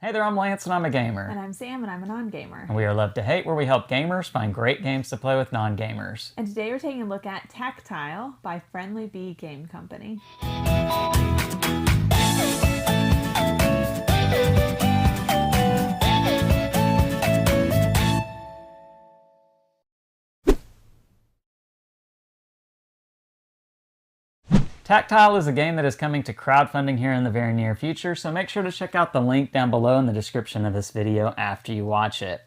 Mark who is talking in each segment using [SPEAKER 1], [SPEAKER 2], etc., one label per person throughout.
[SPEAKER 1] Hey there, I'm Lance and I'm a gamer.
[SPEAKER 2] And I'm Sam and I'm a non-gamer.
[SPEAKER 1] And we are Love to Hate, where we help gamers find great games to play with non-gamers.
[SPEAKER 2] And today we're taking a look at Tactile by Friendly Bee Game Company.
[SPEAKER 1] Tactile is a game that is coming to crowdfunding here in the very near future, so make sure to check out the link down below in the description of this video after you watch it.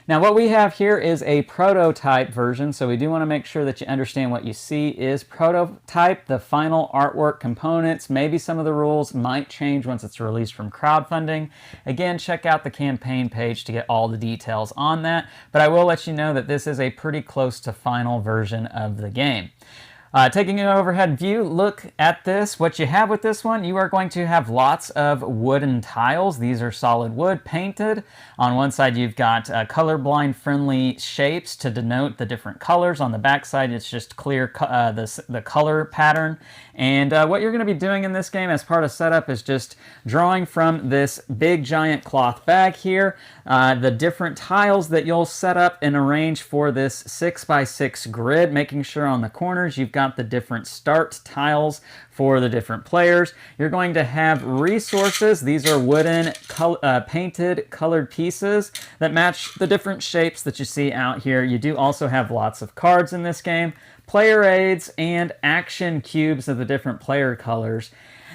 [SPEAKER 1] Now what we have here is a prototype version, so we do want to make sure that you understand what you see is prototype. The final artwork components, maybe some of the rules might change once it's released from crowdfunding. Again, check out the campaign page to get all the details on that, but I will let you know that this is a pretty close to final version of the game. Taking an overhead view, look at this. What you have with this one, you are going to have lots of wooden tiles. These are solid wood painted. On one side, you've got colorblind friendly shapes to denote the different colors. On the back side, it's just clear the color pattern. And what you're going to be doing in this game as part of setup is just drawing from this big giant cloth bag here the different tiles that you'll set up and arrange for this 6x6 grid, making sure on the corners you've got the different start tiles for the different players. You're going to have resources. These are wooden painted colored pieces that match the different shapes that you see out here. You do also have lots of cards in this game, player aids, and action cubes of the different player colors.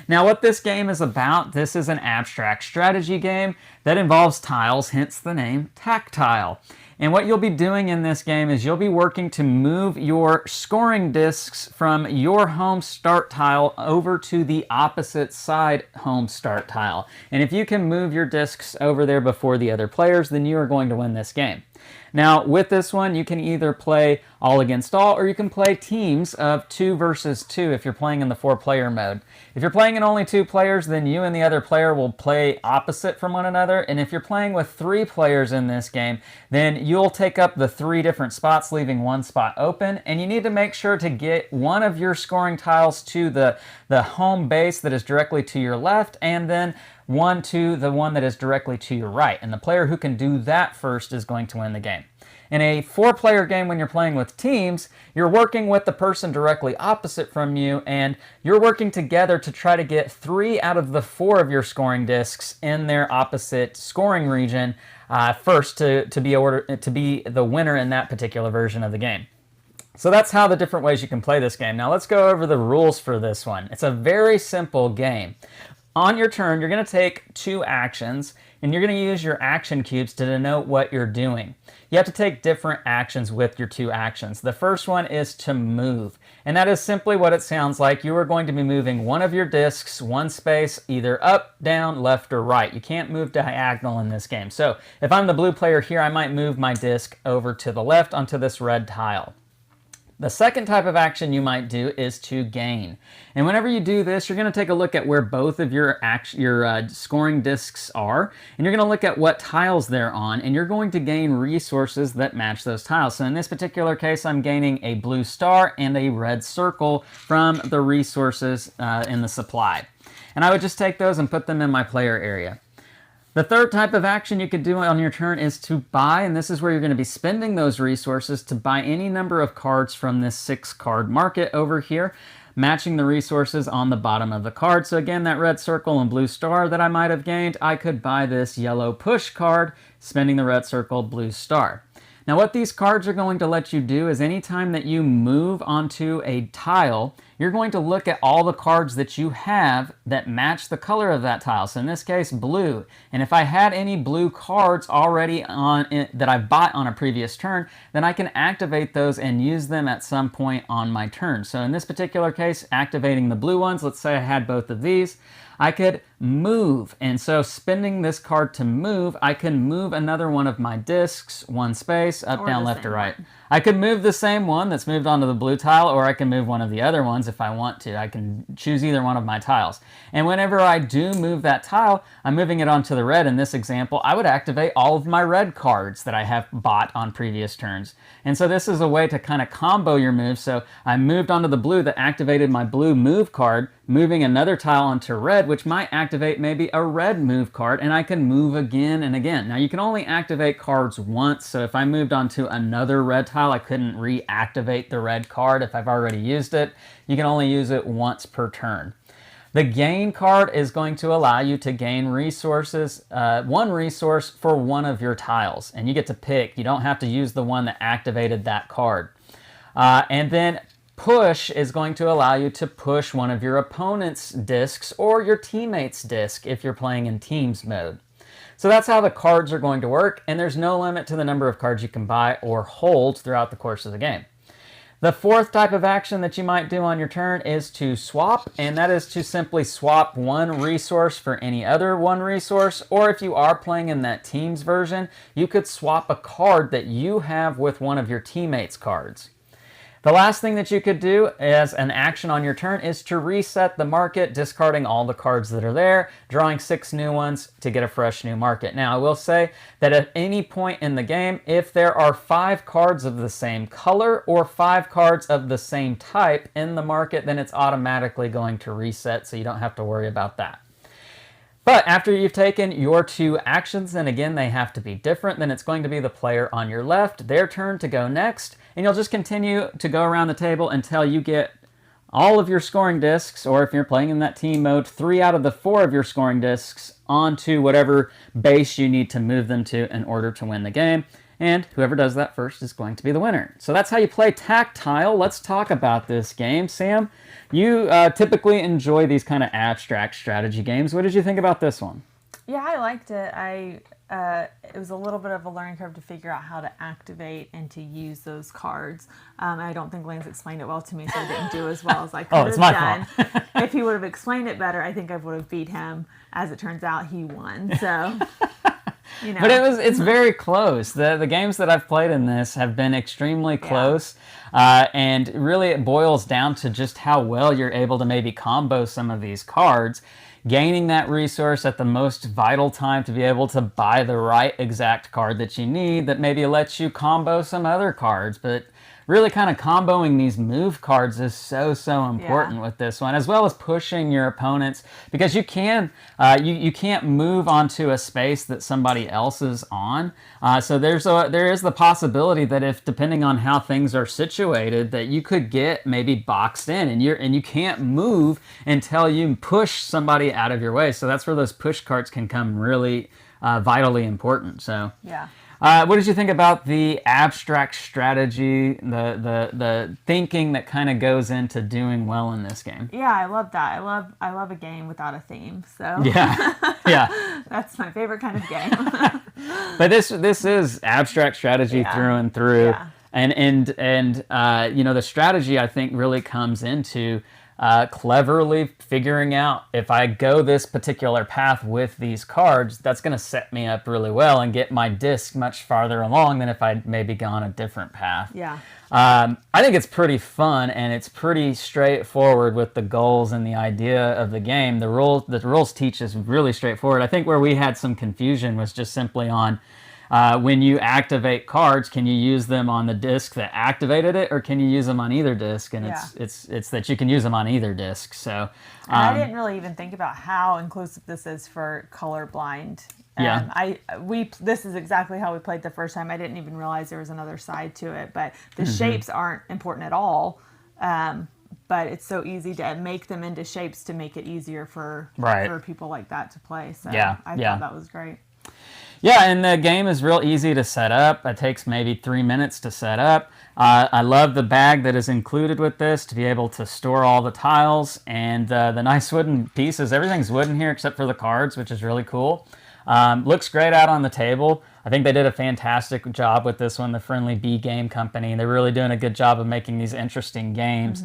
[SPEAKER 1] Now what this game is about, this is an abstract strategy game that involves tiles, hence the name Tactile. And what you'll be doing in this game is you'll be working to move your scoring discs from your home start tile over to the opposite side home start tile. And if you can move your discs over there before the other players, then you are going to win this game. Now, with this one, you can either play all against all, or you can play teams of 2 versus 2 if you're playing in the 4-player mode. If you're playing in only 2 players, then you and the other player will play opposite from one another. And if you're playing with 3 players in this game, then you'll take up the 3 different spots, leaving 1 spot open. And you need to make sure to get one of your scoring tiles to the home base that is directly to your left, and then one to the one that is directly to your right. And the player who can do that first is going to win the game. In a 4-player game, when you're playing with teams, you're working with the person directly opposite from you, and you're working together to try to get 3 out of the 4 of your scoring discs in their opposite scoring region first to be the winner in that particular version of the game. So that's how the different ways you can play this game. Now let's go over the rules for this one. It's a very simple game. On your turn, you're going to take 2 actions, and you're going to use your action cubes to denote what you're doing. You have to take different actions with your 2 actions. The first one is to move, and that is simply what it sounds like. You are going to be moving one of your discs 1 space, either up, down, left, or right. You can't move diagonal in this game. So if I'm the blue player here, I might move my disc over to the left onto this red tile. The second type of action you might do is to gain. And whenever you do this, you're going to take a look at where both of your scoring discs are, and you're going to look at what tiles they're on, and you're going to gain resources that match those tiles. So in this particular case, I'm gaining a blue star and a red circle from the resources in the supply. And I would just take those and put them in my player area. The third type of action you could do on your turn is to buy, and this is where you're going to be spending those resources to buy any number of cards from this 6-card market over here, matching the resources on the bottom of the card. So again, that red circle and blue star that I might have gained, I could buy this yellow push card, spending the red circle, blue star. Now what these cards are going to let you do is anytime that you move onto a tile, you're going to look at all the cards that you have that match the color of that tile. So in this case, blue. And if I had any blue cards already on it that I bought on a previous turn, then I can activate those and use them at some point on my turn. So in this particular case, activating the blue ones, let's say I had both of these, I could move. And so spending this card to move, I can move another one of my discs 1 space, up, down, left, or right. I could move the same one that's moved onto the blue tile, or I can move one of the other ones if I want to. I can choose either one of my tiles. And whenever I do move that tile, I'm moving it onto the red. In this example, I would activate all of my red cards that I have bought on previous turns. And so this is a way to kind of combo your moves. So I moved onto the blue that activated my blue move card moving another tile onto red, which might activate maybe a red move card, and I can move again and again. Now, you can only activate cards once, so if I moved onto another red tile, I couldn't reactivate the red card if I've already used it. You can only use it once per turn. The gain card is going to allow you to gain resources, one resource for one of your tiles, and you get to pick. You don't have to use the one that activated that card. And then push is going to allow you to push one of your opponent's discs or your teammate's disc if you're playing in teams mode. So that's how the cards are going to work, and there's no limit to the number of cards you can buy or hold throughout the course of the game. The fourth type of action that you might do on your turn is to swap, and that is to simply swap one resource for any other one resource, or if you are playing in that teams version, you could swap a card that you have with one of your teammates' cards. The last thing that you could do as an action on your turn is to reset the market, discarding all the cards that are there, drawing 6 new ones to get a fresh new market. Now, I will say that at any point in the game, if there are 5 cards of the same color or 5 cards of the same type in the market, then it's automatically going to reset, so you don't have to worry about that. But after you've taken your 2 actions, and again, they have to be different, then it's going to be the player on your left, their turn to go next, and you'll just continue to go around the table until you get all of your scoring discs, or if you're playing in that team mode, 3 out of the 4 of your scoring discs onto whatever base you need to move them to in order to win the game. And whoever does that first is going to be the winner. So that's how you play Tactile. Let's talk about this game. Sam, you typically enjoy these kind of abstract strategy games. What did you think about this one?
[SPEAKER 2] Yeah, I liked it. It was a little bit of a learning curve to figure out how to activate and to use those cards. I don't think Lance explained it well to me, so I didn't do as well as I could have done.
[SPEAKER 1] Fault.
[SPEAKER 2] If he would have explained it better, I think I would have beat him. As it turns out, he won. So, you know.
[SPEAKER 1] But it's very close. The games that I've played in this have been extremely close. And really it boils down to just how well you're able to maybe combo some of these cards, gaining that resource at the most vital time to be able to buy the right exact card that you need that maybe lets you combo some other cards. But really kind of comboing these move cards is so important with this one, as well as pushing your opponents, because you can you can't move onto a space that somebody else is on. So there is the possibility that if, depending on how things are situated, that you could get maybe boxed in and you can't move until you push somebody out of your way. So that's where those push cards can come really vitally important. So
[SPEAKER 2] yeah.
[SPEAKER 1] What did you think about the abstract strategy, the thinking that kind of goes into doing well in this game?
[SPEAKER 2] Yeah, I love that. I love a game without a theme. So
[SPEAKER 1] yeah,
[SPEAKER 2] that's my favorite kind of game.
[SPEAKER 1] But this is abstract strategy through and through, and you know, the strategy I think really comes into cleverly figuring out, if I go this particular path with these cards, that's going to set me up really well and get my disc much farther along than if I'd maybe gone a different path.
[SPEAKER 2] Yeah.
[SPEAKER 1] I think it's pretty fun, and it's pretty straightforward with the goals and the idea of the game. The rules teach is really straightforward. I think where we had some confusion was just simply on when you activate cards, can you use them on the disc that activated it, or can you use them on either disc? And it's that you can use them on either disc. So
[SPEAKER 2] I didn't really even think about how inclusive this is for colorblind. This is exactly how we played the first time. I didn't even realize there was another side to it, but the shapes aren't important at all. But it's so easy to make them into shapes to make it easier for people like that to play. So I thought that was great.
[SPEAKER 1] Yeah, and the game is real easy to set up. It takes maybe 3 minutes to set up. I love the bag that is included with this to be able to store all the tiles, and the nice wooden pieces. Everything's wooden here except for the cards, which is really cool. Looks great out on the table. I think they did a fantastic job with this one, the Friendly Bee Game Company. They're really doing a good job of making these interesting games.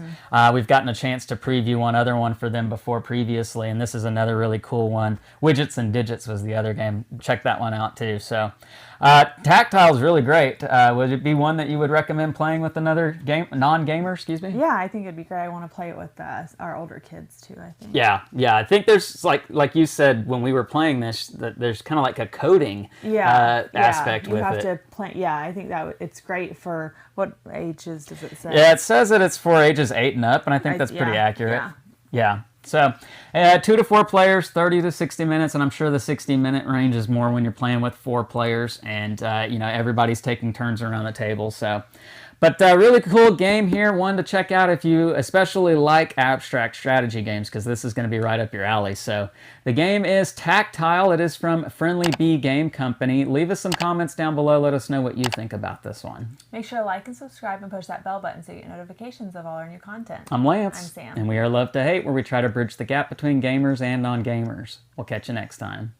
[SPEAKER 1] We've gotten a chance to preview one other one for them before previously, and this is another really cool one. Widgets and Digits was the other game. Check that one out too. So Tactile is really great. Would it be one that you would recommend playing with another non-gamer? Excuse me.
[SPEAKER 2] Yeah, I think it'd be great. I want to play it with our older kids too, I think.
[SPEAKER 1] Yeah. I think there's like you said when we were playing this, that there's kind of like a coding aspect with it.
[SPEAKER 2] You have to play. Yeah, I think that it's great for what ages does it say?
[SPEAKER 1] Yeah, it says that it's for ages 8 and up, and I think that's pretty accurate. Yeah. So 2 to 4 players, 30 to 60 minutes, and I'm sure the 60-minute range is more when you're playing with 4 players, and everybody's taking turns around the table. So, but really cool game here, one to check out if you especially like abstract strategy games, because this is going to be right up your alley. So the game is Tactile. It is from Friendly Bee Game Company. Leave us some comments down below. Let us know what you think about this one.
[SPEAKER 2] Make sure to like and subscribe and push that bell button so you get notifications of all our new content.
[SPEAKER 1] I'm Lance.
[SPEAKER 2] I'm Sam.
[SPEAKER 1] And we are Love to Hate, where we try to bridge the gap between gamers and non-gamers. We'll catch you next time.